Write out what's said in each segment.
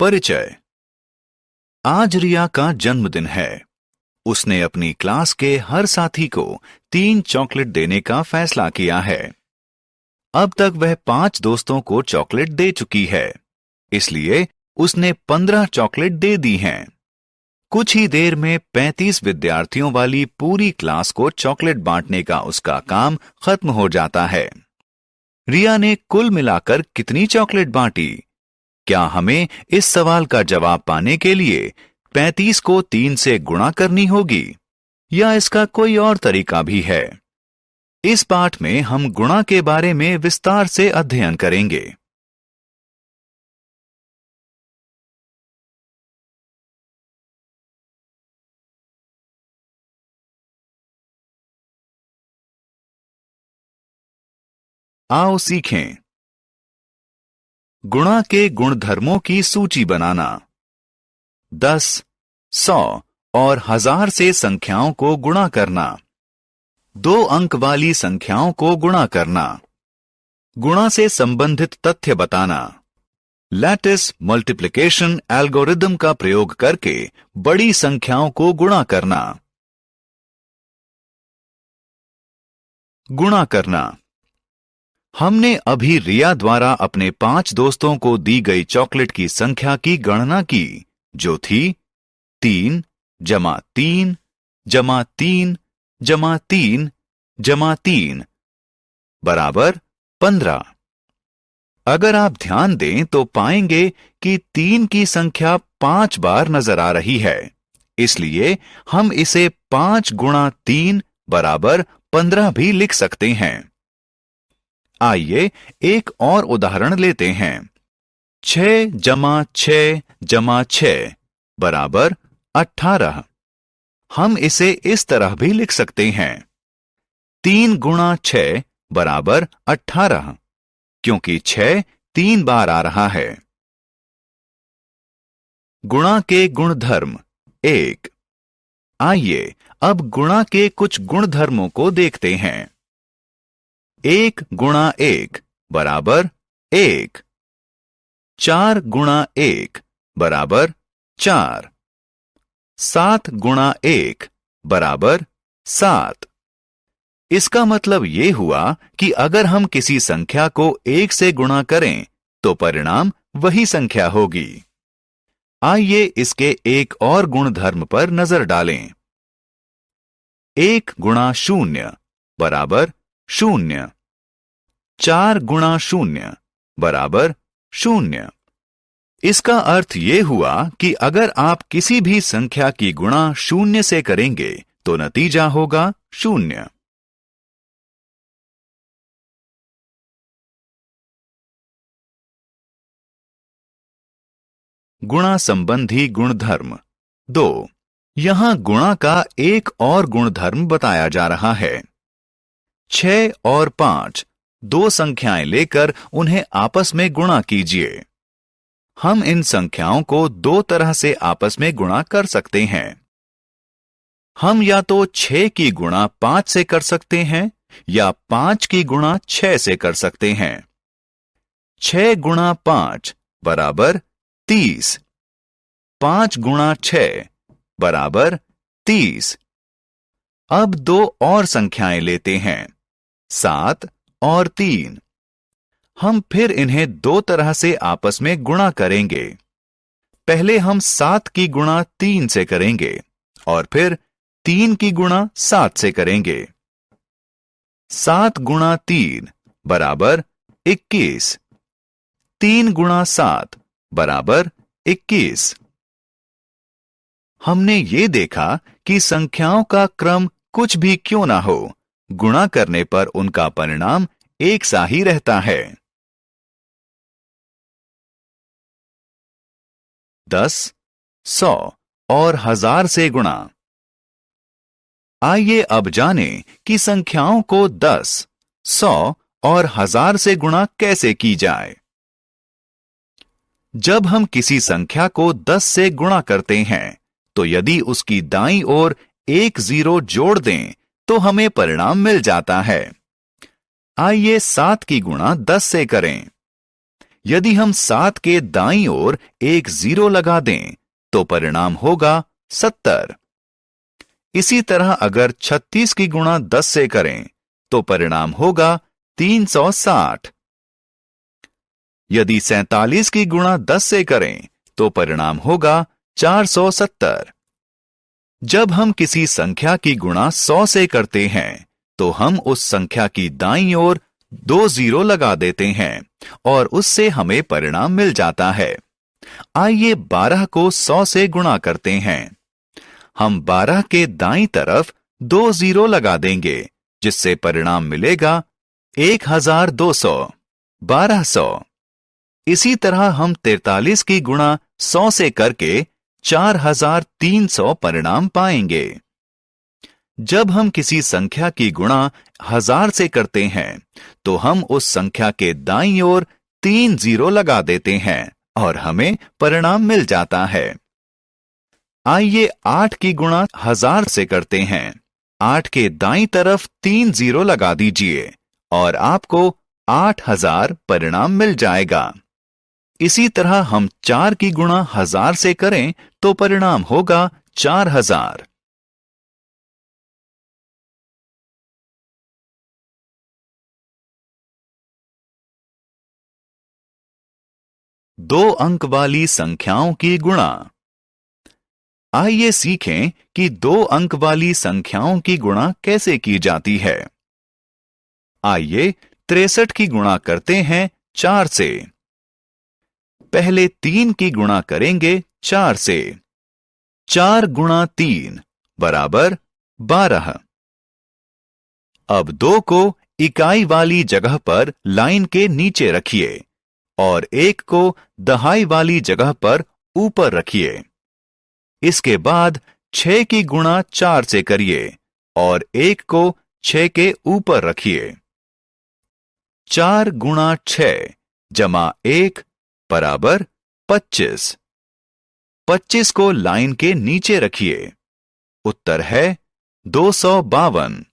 परिचय। आज रिया का जन्मदिन है। उसने अपनी क्लास के हर साथी को 3 चॉकलेट देने का फैसला किया है। अब तक वह 5 दोस्तों को चॉकलेट दे चुकी है, इसलिए उसने 15 चॉकलेट दे दी हैं। कुछ ही देर में 35 विद्यार्थियों वाली पूरी क्लास को चॉकलेट बांटने का उसका काम खत्म हो जाता है। रिया ने कुल मिलाकर कितनी चॉकलेट बांटी? क्या हमें इस सवाल का जवाब पाने के लिए 35 को 3 से गुणा करनी होगी, या इसका कोई और तरीका भी है? इस पाठ में हम गुणा के बारे में विस्तार से अध्ययन करेंगे। आओ सीखें। गुणा के गुणधर्मों की सूची बनाना। 10, 100 और 1000 से संख्याओं को गुणा करना। 2 अंक वाली संख्याओं को गुणा करना। गुणा से संबंधित तथ्य बताना। लैटिस मल्टीप्लिकेशन एल्गोरिदम का प्रयोग करके बड़ी संख्याओं को गुणा करना। गुणा करना। हमने अभी रिया द्वारा अपने 5 दोस्तों को दी गई चॉकलेट की संख्या की गणना की, जो थी 3 जमा 3 जमा 3 जमा 3 जमा 3 बराबर 15। अगर आप ध्यान दें तो पाएंगे कि 3 की संख्या 5 बार नजर आ रही है, इसलिए हम इसे 5 गुणा 3 बराबर 15 भी लिख सकते हैं। आइए एक और उदाहरण लेते हैं। 6 जमा 6 जमा 6 बराबर 18। हम इसे इस तरह भी लिख सकते हैं। 3 गुणा 6 बराबर 18, क्योंकि 6 3 बार आ रहा है। गुणा के गुणधर्म 1। आइए अब गुणा के कुछ गुणधर्मों को देखते हैं। 1 गुणा 1 बराबर 1। 4 गुणा 1 बराबर 4। 7 गुणा 1 बराबर 7। इसका मतलब ये हुआ कि अगर हम किसी संख्या को 1 से गुणा करें तो परिणाम वही संख्या होगी। आइए इसके एक और गुणधर्म पर नजर डालें। 1 गुणा 0 बराबर 0। 4 गुणा 0 बराबर 0। इसका अर्थ ये हुआ कि अगर आप किसी भी संख्या की गुणा 0 से करेंगे तो नतीजा होगा 0। गुणा संबंधी गुणधर्म 2। यहां गुणा का एक और गुणधर्म बताया जा रहा है। 6 और 5 2 संख्याएं लेकर उन्हें आपस में गुणा कीजिए। हम इन संख्याओं को 2 तरह से आपस में गुणा कर सकते हैं। हम या तो 6 की गुणा 5 से कर सकते हैं या 5 की गुणा 6 से कर सकते हैं। 6 गुणा 5 बराबर 30। 5 गुणा 6 बराबर 30। अब 2 और संख्याएं लेते हैं, 7 और 3। हम फिर इन्हें 2 तरह से आपस में गुणा करेंगे। पहले हम 7 की गुणा 3 से करेंगे और फिर 3 की गुणा 7 से करेंगे। 7 गुणा 3 बराबर 21। 3 गुणा 7 बराबर 21। हमने ये देखा कि संख्याओं का क्रम कुछ भी क्यों ना हो, गुणा करने पर उनका परिणाम एक सा ही रहता है। 10, 100 और 1000 से गुणा। आइए अब जानें कि संख्याओं को 10, 100 और 1000 से गुणा कैसे की जाए। जब हम किसी संख्या को 10 से गुणा करते हैं तो यदि उसकी दाईं ओर एक 0 जोड़ दें तो हमें परिणाम मिल जाता है। आइए 7 की गुणा 10 से करें। यदि हम 7 के दाईं ओर एक 0 लगा दें तो परिणाम होगा 70। इसी तरह अगर 36 की गुणा 10 से करें तो परिणाम होगा 360। यदि 47 की गुणा 10 से करें तो परिणाम होगा 470। जब हम किसी संख्या की गुणा 100 से करते हैं तो हम उस संख्या की दाईं ओर 2 0 लगा देते हैं और उससे हमें परिणाम मिल जाता है। आइए 12 को 100 से गुणा करते हैं। हम 12 के दाईं तरफ 2 0 लगा देंगे जिससे परिणाम मिलेगा 1200, 1200। इसी तरह हम 43 की गुणा 100 से करके 4300 परिणाम पाएंगे। जब हम किसी संख्या की गुणा 1000 से करते हैं तो हम उस संख्या के दाईं ओर 3 0 लगा देते हैं और हमें परिणाम मिल जाता है। आइए 8 की गुणा 1000 से करते हैं। 8 के दाईं तरफ 3 0 लगा दीजिए और आपको 8000 परिणाम मिल जाएगा। इसी तरह हम 4 की गुणा 1000 से करें तो परिणाम होगा 4000। दो अंक वाली संख्याओं की गुणा। आइए सीखें कि 2 अंक वाली संख्याओं की गुणा कैसे की जाती है। आइए 63 की गुणा करते हैं 4 से। पहले 3 की गुणा करेंगे 4 से। 4 गुणा 3 बराबर 12। अब 2 को इकाई वाली जगह पर लाइन के नीचे रखिए और 1 को दहाई वाली जगह पर ऊपर रखिए। इसके बाद 6 की गुणा 4 से करिए और 1 को 6 के ऊपर रखिए। 4 गुणा 6 जमा 1 बराबर 25। 25 को लाइन के नीचे रखिए। उत्तर है 252।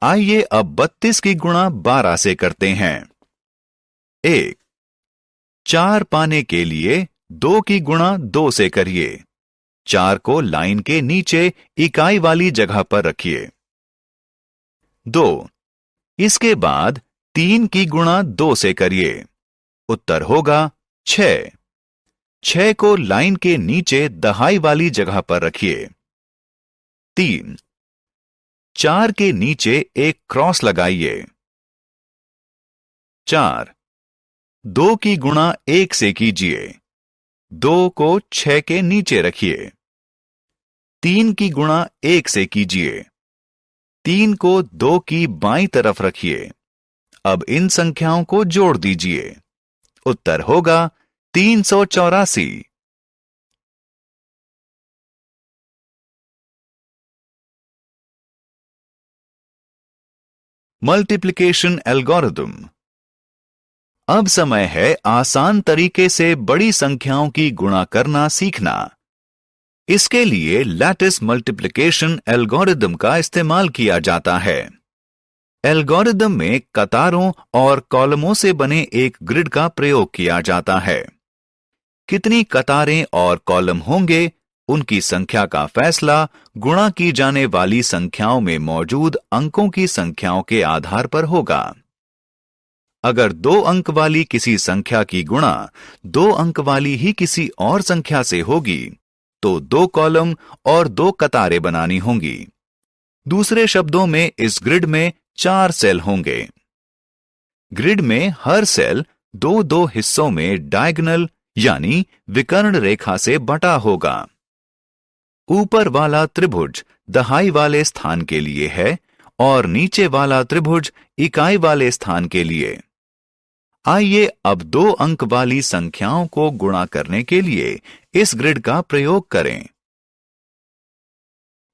आइए अब 32 की गुणा 12 से करते हैं। 1 4 पाने के लिए 2 की गुणा 2 से करिए। 4 को लाइन के नीचे इकाई वाली जगह पर रखिए। 2 इसके बाद 3 की गुणा 2 से करिए। उत्तर होगा 6। 6 को लाइन के नीचे दहाई वाली जगह पर रखिए। 3 4 के नीचे एक क्रॉस लगाइए। 4 2 की गुणा 1 से कीजिए। 2 को 6 के नीचे रखिए। 3 की गुणा 1 से कीजिए। 3 को 2 की बाईं तरफ रखिए। अब इन संख्याओं को जोड़ दीजिए। उत्तर होगा 384। Multiplication algorithm. अब समय है आसान तरीके से बड़ी संख्याओं की गुणा करना सीखना। इसके लिए लैटिस मल्टीप्लिकेशन एल्गोरिथम का इस्तेमाल किया जाता है। एल्गोरिथम में कतारों और कॉलमों से बने एक ग्रिड का प्रयोग किया जाता है। कितनी कतारें और कॉलम होंगे, उनकी संख्या का फैसला गुणा की जाने वाली संख्याओं में मौजूद अंकों की संख्याओं के आधार पर होगा। अगर 2 अंक वाली किसी संख्या की गुणा 2 अंक वाली ही किसी और संख्या से होगी तो 2 कॉलम और 2 कतारें बनानी होंगी। दूसरे शब्दों में इस ग्रिड में 4 सेल होंगे। ग्रिड में हर सेल 2-2 हिस्सों में डायगोनल यानी विकर्ण रेखा से बटा होगा। ऊपर वाला त्रिभुज दहाई वाले स्थान के लिए है और नीचे वाला त्रिभुज इकाई वाले स्थान के लिए। आइए अब 2 अंक वाली संख्याओं को गुणा करने के लिए इस ग्रिड का प्रयोग करें।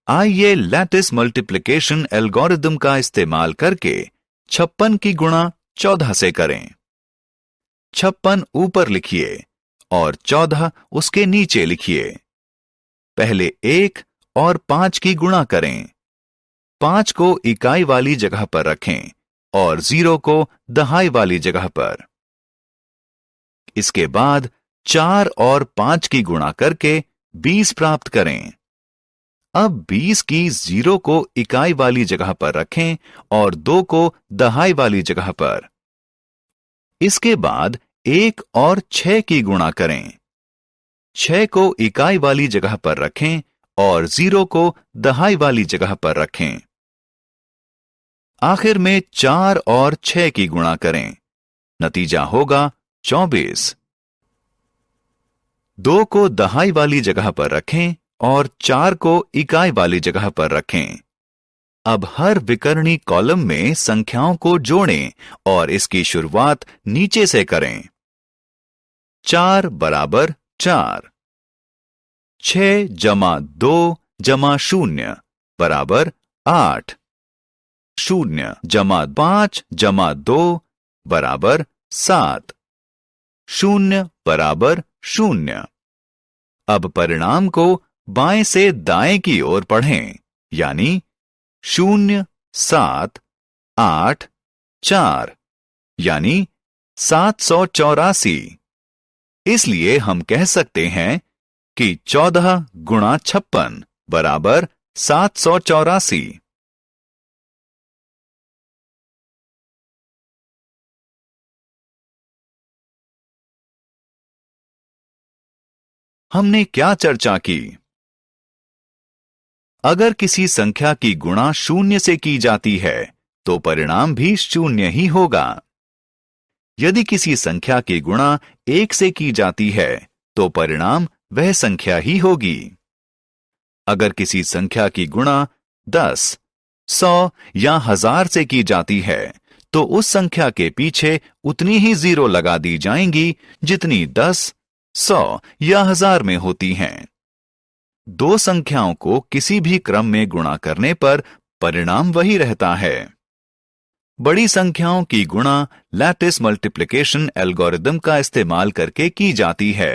आइए लैटिस मल्टीप्लिकेशन एल्गोरिथम का इस्तेमाल करके 56 की गुणा 14 से करें। 56 ऊपर लिखिए और 14 उसके नीचे लिखिए। पहले 1 और 5 की गुणा करें। 5 को इकाई वाली जगह पर रखें और 0 को दहाई वाली जगह पर। इसके बाद 4 और 5 की गुणा करके 20 प्राप्त करें। अब 20 की 0 को इकाई वाली जगह पर रखें और 2 को दहाई वाली जगह पर। इसके बाद 1 और 6 की गुणा करें। 6 को इकाई वाली जगह पर रखें और 0 को दहाई वाली जगह पर रखें। आखिर में 4 और 6 की गुणा करें। नतीजा होगा 24। 2 को दहाई वाली जगह पर रखें और 4 को इकाई वाली जगह पर रखें। अब हर विकर्णी कॉलम में संख्याओं को जोड़ें और इसकी शुरुआत नीचे से करें। 4 बराबर 4, 6 जमा 2 जमा 0 बराबर 8, 0 जमा 5 जमा 2 बराबर 7, 0 बराबर 0। अब परिणाम को बाएं से दाएं की ओर पढ़ें, यानी 0 7 8 4, यानी 784। इसलिए हम कह सकते हैं कि 14 गुणा 56 बराबर 784। हमने क्या चर्चा की? अगर किसी संख्या की गुणा 0 से की जाती है तो परिणाम भी 0 ही होगा। यदि किसी संख्या की गुणा 1 से की जाती है तो परिणाम वह संख्या ही होगी। अगर किसी संख्या की गुणा 10, 100 या 1000 से की जाती है तो उस संख्या के पीछे उतनी ही 0 लगा दी जाएंगी जितनी 10, 100 या 1000 में होती हैं। दो संख्याओं को किसी भी क्रम में गुणा करने पर परिणाम वही रहता है। बड़ी संख्याओं की गुणा लैटिस मल्टीप्लिकेशन एल्गोरिदम का इस्तेमाल करके की जाती है।